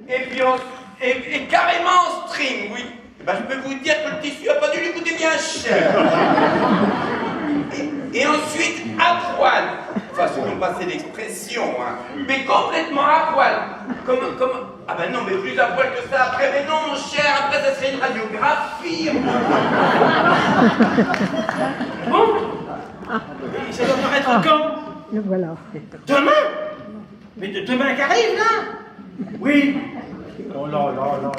Et puis et carrément en string, oui. Eh ben, je peux vous dire que le tissu a pas dû lui coûter bien cher. Et ensuite, à poil. Enfin, si vous me passez l'expression, hein. Mais complètement à poil. Comme... Ah ben non, mais plus à poil que ça après. Mais non, mon cher, après ça serait une radiographie. Bon. Et ça doit paraître quand? Le voilà. Demain? Mais demain qui arrive, là? Oui. Oh là là là là.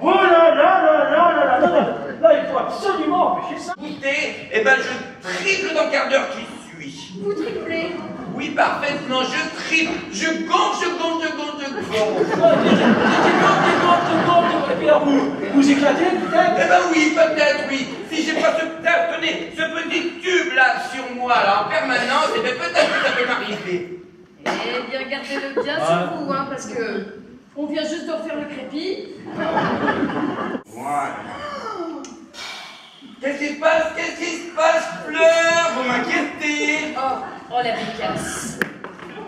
Oh là là là là là là là. Là, il faut absolument empêcher ça. Écoutez, eh ben je triple dans le quart d'heure qui suit. Vous triplez? Oui, parfaitement, je triple, je gonfle. Et puis alors, vous éclatez peut-être? Eh ben oui, peut-être, oui. Si j'ai pas tenez, ce petit tube là sur moi, là, en permanence, eh ben peut-être que ça peut m'arriver. Eh bien, gardez-le bien sur vous, hein, parce que on vient juste de refaire le crépi. Voilà. Qu'est-ce qui se passe, Fleur? Vous m'inquiétez. Oh, la bécasse.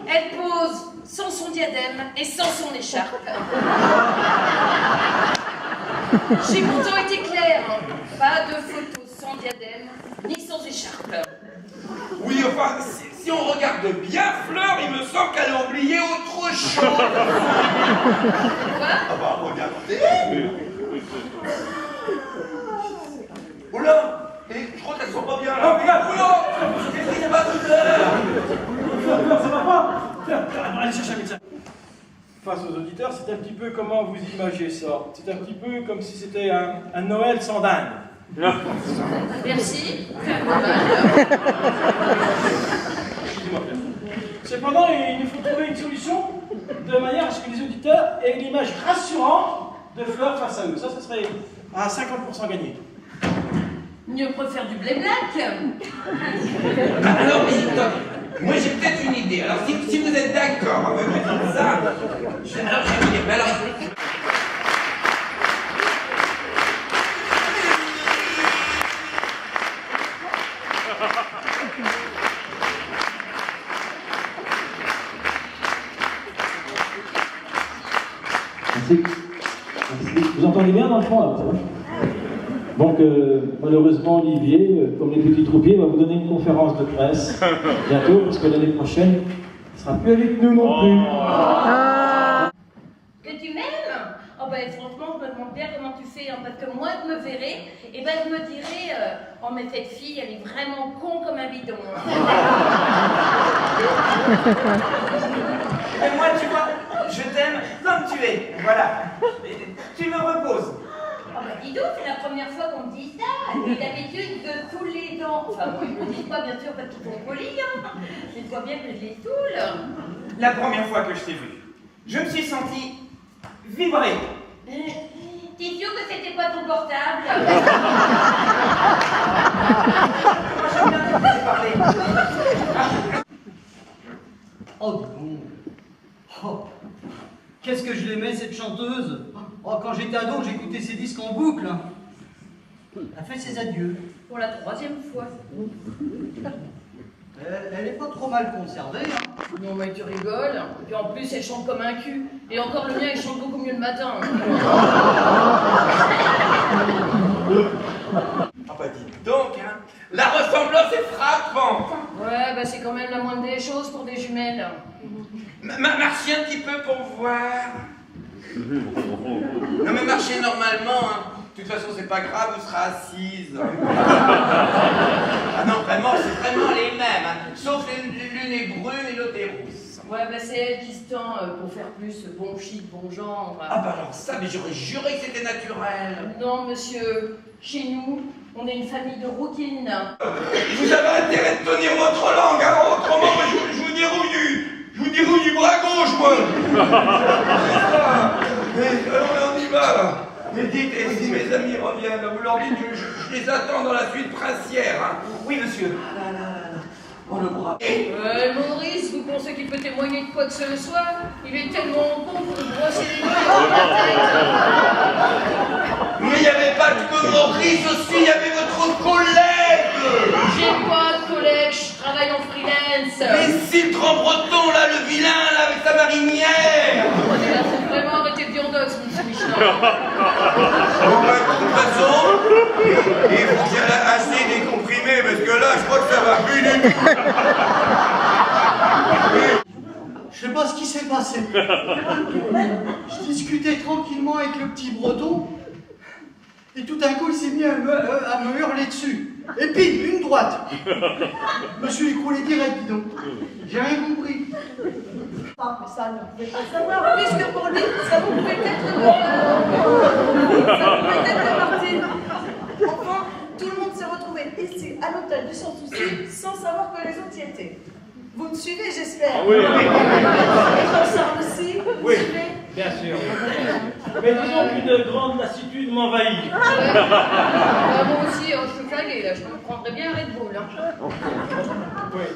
Elle pose sans son diadème et sans son écharpe. J'ai pourtant été claire, hein. Pas de photos sans diadème ni sans écharpe. Oui, enfin, si on regarde bien Fleur, il me semble qu'elle a oublié autre chose. Quoi? Ah bah, regardez. Oula, je crois qu'elles sont pas bien là. Oula, qu'est-ce qui se passe, Fleur? Fleur, ça va pas? Fleur, allez chercher un médecin. Face aux auditeurs, c'est un petit peu comment vous imagez ça. C'est un petit peu comme si c'était un Noël sans dingue. Merci. Excusez-moi, Fleur. Cependant, il nous faut trouver une solution de manière à ce que les auditeurs aient une image rassurante de Fleur face à eux. Ça serait à 50% gagné. Mieux peut faire du blé black. Alors, moi j'ai peut-être une idée. Alors, si vous êtes d'accord avec ça, alors j'ai une idée. Mais alors, Merci. Vous entendez bien dans le fond là, ça va? Donc malheureusement Olivier, comme les petits troupiers, va vous donner une conférence de presse bientôt, parce que l'année prochaine, il ne sera plus avec nous non plus. Que tu m'aimes? Oh ben franchement, je me demande bien comment tu fais, hein, parce que moi, je me verrais, et ben je me dirais, oh mais cette fille, elle est vraiment con comme un bidon. Et moi, tu vois, je t'aime comme tu es. Voilà. Tu me reposes. Oh bah dis donc, c'est la première fois qu'on me dit ça. Et d'habitude, de tous les dents. Enfin bon, ils me disent pas bien sûr parce qu'ils sont polis, hein. Mais tu vois bien que je les saoule. La première fois que je t'ai vu, je me suis senti vibrer. T'es sûr que c'était pas ton portable? Moi, j'aime bien te laisser parler. Oh, dis donc. Oh, qu'est-ce que je l'aimais, cette chanteuse. Oh, quand j'étais ado, j'écoutais ses disques en boucle. Elle a fait ses adieux. Pour la 3e fois. Elle est pas trop mal conservée, hein. Non mais tu rigoles. Et puis en plus, elle chante comme un cul. Et encore le mien, il chante beaucoup mieux le matin. ah bah dites donc, hein, la ressemblance est frappante. Ouais, bah c'est quand même la moindre des choses pour des jumelles. Marchez un petit peu pour voir. Non mais marchez normalement, hein. De toute façon c'est pas grave, vous serez assise. Ah non vraiment, c'est vraiment les mêmes, hein. Sauf l'une est brune et l'autre est rousse. Ouais, bah c'est elle qui se tend pour faire plus bon chic, bon genre. Ah bah alors ça, mais j'aurais juré que c'était naturel. Non monsieur, chez nous, on est une famille de rouquines. Vous avez intérêt de tenir votre langue, hein. Autrement je vous dérouille du bras gauche, moi. Mais on y va là. Mais dites, et si mes amis reviennent, vous leur dites que je les attends dans la suite princière. Hein. Oui, monsieur. Ah là. Oh le bras. Maurice, vous pensez qu'il peut témoigner de quoi que ce soit? Il est tellement con pour brosser les doigts. Mais il n'y avait pas que Maurice aussi, il y avait votre collègue. J'ai pas de collègue, je travaille en freelance. Mais si le grand breton là, le vilain là avec sa marinière. Oh, c'est Il faut que j'aille acheter des comprimés, parce que là, je crois que ça va plus du tout. Je sais pas ce qui s'est passé. Je discutais tranquillement avec le petit breton, et tout d'un coup, il s'est mis à me hurler dessus. Et puis, une droite. Je me suis écroulé direct, dis donc. J'ai rien compris. Ah, mais ça, ne pouvez pas le savoir, puisque pour lui, ça vous pouvait être Martine. Enfin, tout le monde s'est retrouvé ici, à l'hôtel du Sans Souci, sans savoir que les autres y étaient. Vous me suivez, j'espère? Oui. Et Charles aussi, vous me Oui. suivez? Bien sûr. Mais disons qu'une grande lassitude m'envahit. Moi aussi, je suis flinguée, là. Je me prendrais bien un Red Bull. Hein.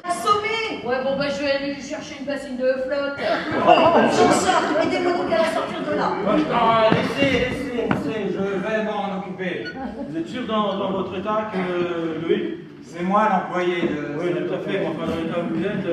Assommé! Ouais, bon, bah, je vais aller lui chercher une bassine de flotte. Jean-Charles, aidez-moi donc à la sortir de là. Ah, laissez, je vais m'en occuper. Vous êtes sûr dans votre état que Louis? C'est moi l'employé de... Oui, tout à fait. Enfin, dans l'état où vous êtes...